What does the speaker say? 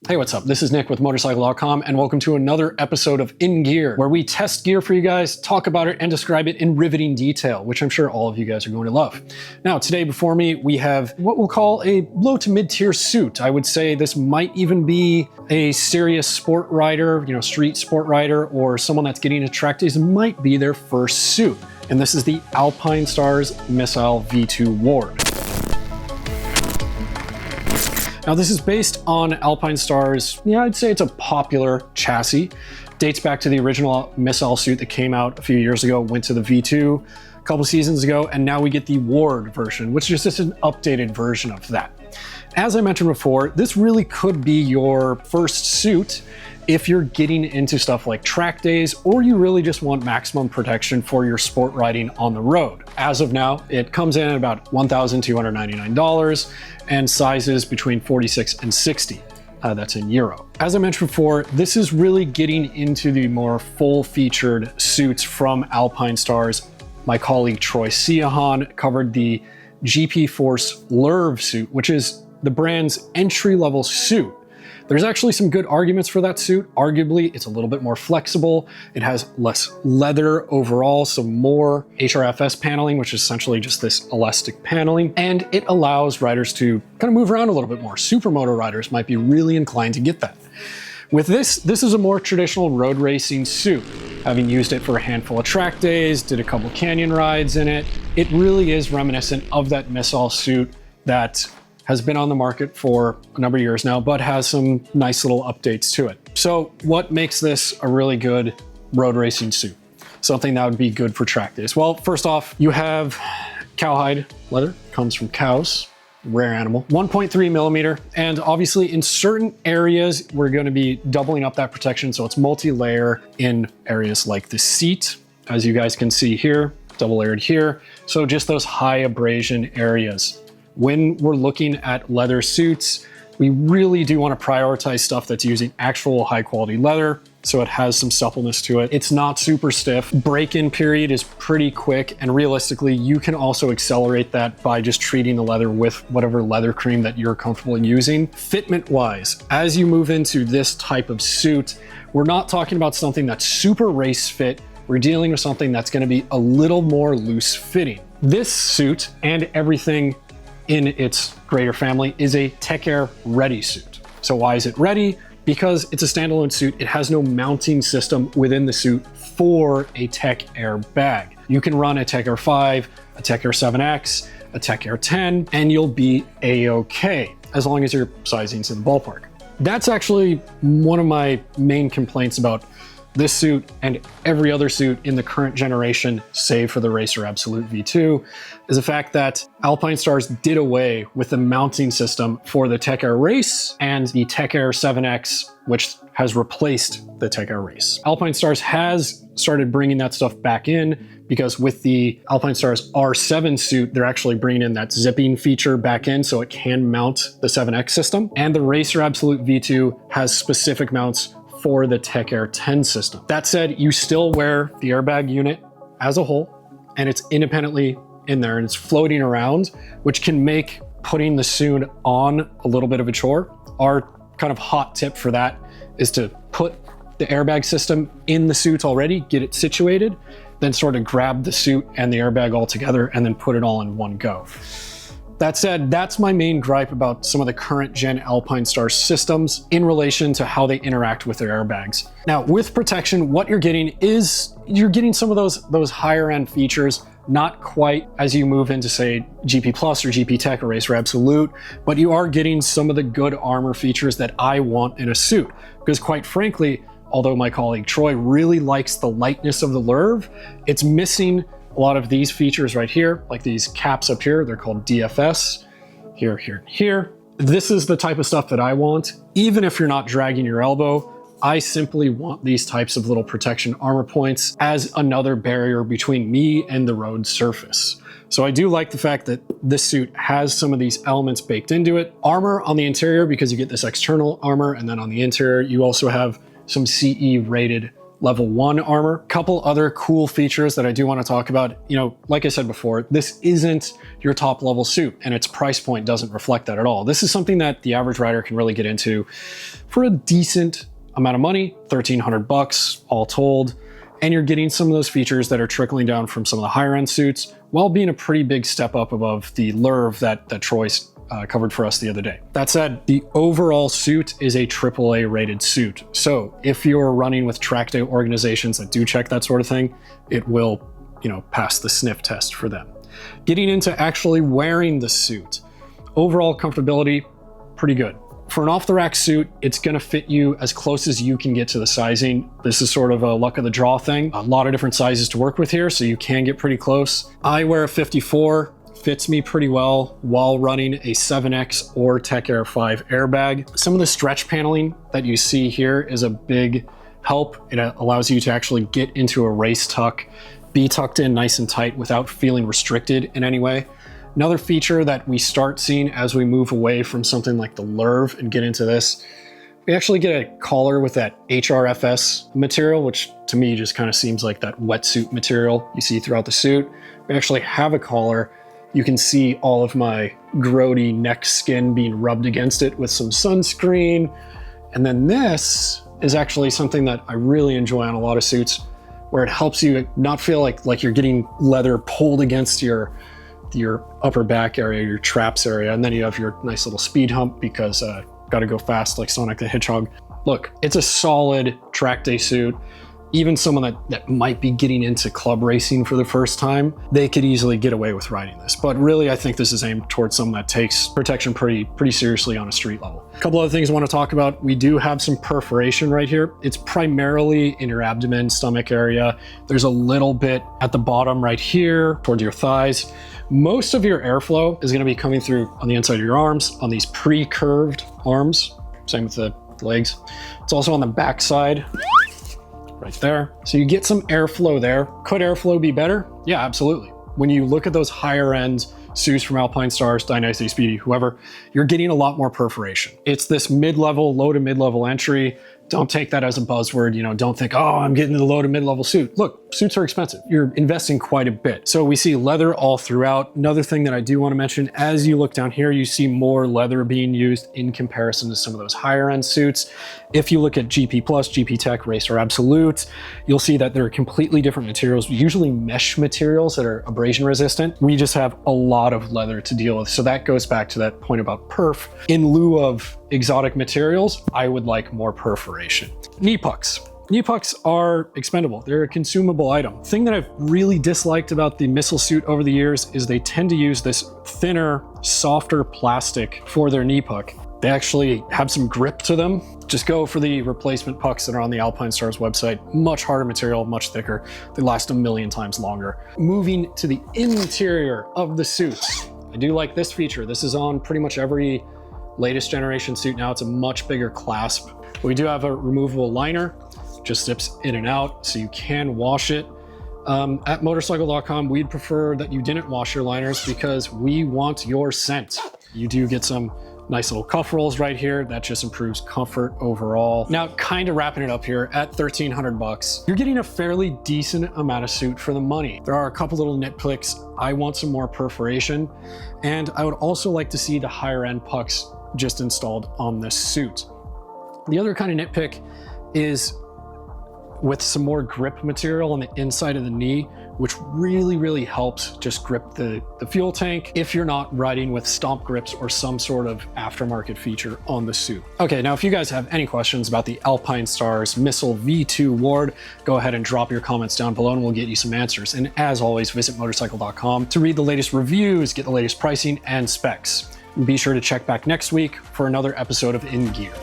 Hey, what's up? This is Nick with Motorcycle.com, and welcome to another episode of In Gear, where we test gear for you guys, talk about it, and describe it in riveting detail, which I'm sure all of you guys are going to love. Now, today before me, we have what we'll call a low to mid-tier suit. I would say this might even be a serious sport rider, street sport rider, or someone that's getting into track days. Might be their first suit. And this is the Alpinestars Missile V2 Ward. Now this is based on Alpinestars, I'd say it's a popular chassis. Dates back to the original Missile suit that came out a few years ago, went to the V2 a couple seasons ago, and now we get the Ward version, which is just an updated version of that. As I mentioned before, this really could be your first suit if you're getting into stuff like track days, or you really just want maximum protection for your sport riding on the road. As of now, it comes in at about $1,299 and sizes between 46 and 60. That's in euro. As I mentioned before, this is really getting into the more full-featured suits from Alpinestars. My colleague Troy Siahan covered the GP Force LURV suit, which is the brand's entry-level suit. There's actually some good arguments for that suit. Arguably, it's a little bit more flexible. It has less leather overall, some more HRFS paneling, which is essentially just this elastic paneling, and it allows riders to kind of move around a little bit more. Supermoto riders might be really inclined to get that. With this is a more traditional road racing suit. Having used it for a handful of track days, did a couple canyon rides in it, it really is reminiscent of that Missile suit that has been on the market for a number of years now, but has some nice little updates to it. So what makes this a really good road racing suit? Something that would be good for track days? Well, first off, you have cowhide leather, comes from cows, rare animal, 1.3 millimeter. And obviously in certain areas, we're going to be doubling up that protection. So it's multi-layer in areas like the seat, as you guys can see here, double layered here. So just those high abrasion areas. When we're looking at leather suits, we really do want to prioritize stuff that's using actual high quality leather, so it has some suppleness to it. It's not super stiff. Break-in period is pretty quick, and realistically, you can also accelerate that by just treating the leather with whatever leather cream that you're comfortable using. Fitment-wise, as you move into this type of suit, we're not talking about something that's super race fit. We're dealing with something that's going to be a little more loose fitting. This suit and everything in its greater family is a Tech-Air ready suit. So why is it ready? Because it's a standalone suit. It has no mounting system within the suit for a Tech-Air bag. You can run a Tech-Air 5, a Tech-Air 7X, a Tech-Air 10, and you'll be A-okay, as long as your sizing's in the ballpark. That's actually one of my main complaints about this suit and every other suit in the current generation, save for the Racer Absolute V2, is the fact that Alpinestars did away with the mounting system for the Tech-Air Race and the Tech-Air 7X, which has replaced the Tech-Air Race. Alpinestars has started bringing that stuff back in, because with the Alpinestars R7 suit, they're actually bringing in that zipping feature back in so it can mount the 7X system. And the Racer Absolute V2 has specific mounts for the Tech-Air 10 system. That said, you still wear the airbag unit as a whole, and it's independently in there and it's floating around, which can make putting the suit on a little bit of a chore. Our kind of hot tip for that is to put the airbag system in the suit already, get it situated, then sort of grab the suit and the airbag all together and then put it all in one go. That said, that's my main gripe about some of the current gen Alpinestars systems in relation to how they interact with their airbags. Now, with protection, what you're getting is you're getting some of those higher end features, not quite as you move into, say, GP Plus or GP Tech or Racer Absolute, but you are getting some of the good armor features that I want in a suit. Because quite frankly, although my colleague Troy really likes the lightness of the LURV, it's missing a lot of these features right here, like these caps up here. They're called DFS, here, here, here. This is the type of stuff that I want. Even if you're not dragging your elbow, I simply want these types of little protection armor points as another barrier between me and the road surface. So I do like the fact that this suit has some of these elements baked into it. Armor on the interior, because you get this external armor, and then on the interior, you also have some CE-rated level 1 armor. Couple other cool features that I do want to talk about. You know, like I said before, this isn't your top level suit and its price point doesn't reflect that at all. This is something that the average rider can really get into for a decent amount of money, 1,300 bucks all told. And you're getting some of those features that are trickling down from some of the higher end suits while being a pretty big step up above the LURV that Troy's covered for us the other day. That said, the overall suit is a AAA rated suit. So if you're running with track day organizations that do check that sort of thing, it will, you know, pass the sniff test for them. Getting into actually wearing the suit, overall comfortability, pretty good. For an off-the-rack suit, it's gonna fit you as close as you can get to the sizing. This is sort of a luck of the draw thing. A lot of different sizes to work with here, so you can get pretty close. I wear a 54. Fits me pretty well while running a 7X or Tech-Air 5 airbag. Some of the stretch paneling that you see here is a big help. It allows you to actually get into a race tuck, be tucked in nice and tight without feeling restricted in any way. Another feature that we start seeing as we move away from something like the LURV and get into this, we actually get a collar with that HRFS material, which to me just kind of seems like that wetsuit material you see throughout the suit. We actually have a collar. You can see all of my grody neck skin being rubbed against it with some sunscreen. And then this is actually something that I really enjoy on a lot of suits, where it helps you not feel like you're getting leather pulled against your upper back area, your traps area. And then you have your nice little speed hump because gotta go fast like Sonic the Hedgehog. Look, it's a solid track day suit. Even someone that might be getting into club racing for the first time, they could easily get away with riding this. But really, I think this is aimed towards someone that takes protection pretty seriously on a street level. A couple other things I want to talk about. We do have some perforation right here. It's primarily in your abdomen, stomach area. There's a little bit at the bottom right here towards your thighs. Most of your airflow is going to be coming through on the inside of your arms, on these pre-curved arms. Same with the legs. It's also on the back side. Right there. So you get some airflow there. Could airflow be better? Yeah, absolutely. When you look at those higher end suits from Alpinestars, Dynasty, Speedy, whoever, you're getting a lot more perforation. It's this mid-level, low to mid-level entry. Don't take that as a buzzword, you know, don't think, oh, I'm getting the low to mid-level suit. Look, suits are expensive. You're investing quite a bit. So we see leather all throughout. Another thing that I do want to mention, as you look down here, you see more leather being used in comparison to some of those higher end suits. If you look at GP Plus, GP Tech, Racer Absolute, you'll see that they're completely different materials, usually mesh materials that are abrasion resistant. We just have a lot of leather to deal with. So that goes back to that point about perf. In lieu of exotic materials, I would like more perforation. Knee pucks. Knee pucks are expendable. They're a consumable item. Thing that I've really disliked about the missile suit over the years is they tend to use this thinner, softer plastic for their knee puck. They actually have some grip to them. Just go for the replacement pucks that are on the Alpinestars website. Much harder material, much thicker. They last a million times longer. Moving to the interior of the suits. I do like this feature. This is on pretty much every latest generation suit now. It's a much bigger clasp. We do have a removable liner, just zips in and out, so you can wash it. At Motorcycle.com, we'd prefer that you didn't wash your liners because we want your scent. You do get some nice little cuff rolls right here. That just improves comfort overall. Now, kind of wrapping it up here at 1,300 bucks, you're getting a fairly decent amount of suit for the money. There are a couple little nitpicks. I want some more perforation, and I would also like to see the higher end pucks just installed on this suit. The other kind of nitpick is with some more grip material on the inside of the knee, which really helps just grip the fuel tank if you're not riding with stomp grips or some sort of aftermarket feature on the suit. Okay, now if you guys have any questions about the Alpinestars Missile V2 Ward, go ahead and drop your comments down below and we'll get you some answers. And as always, visit Motorcycle.com to read the latest reviews, get the latest pricing and specs. And be sure to check back next week for another episode of In Gear.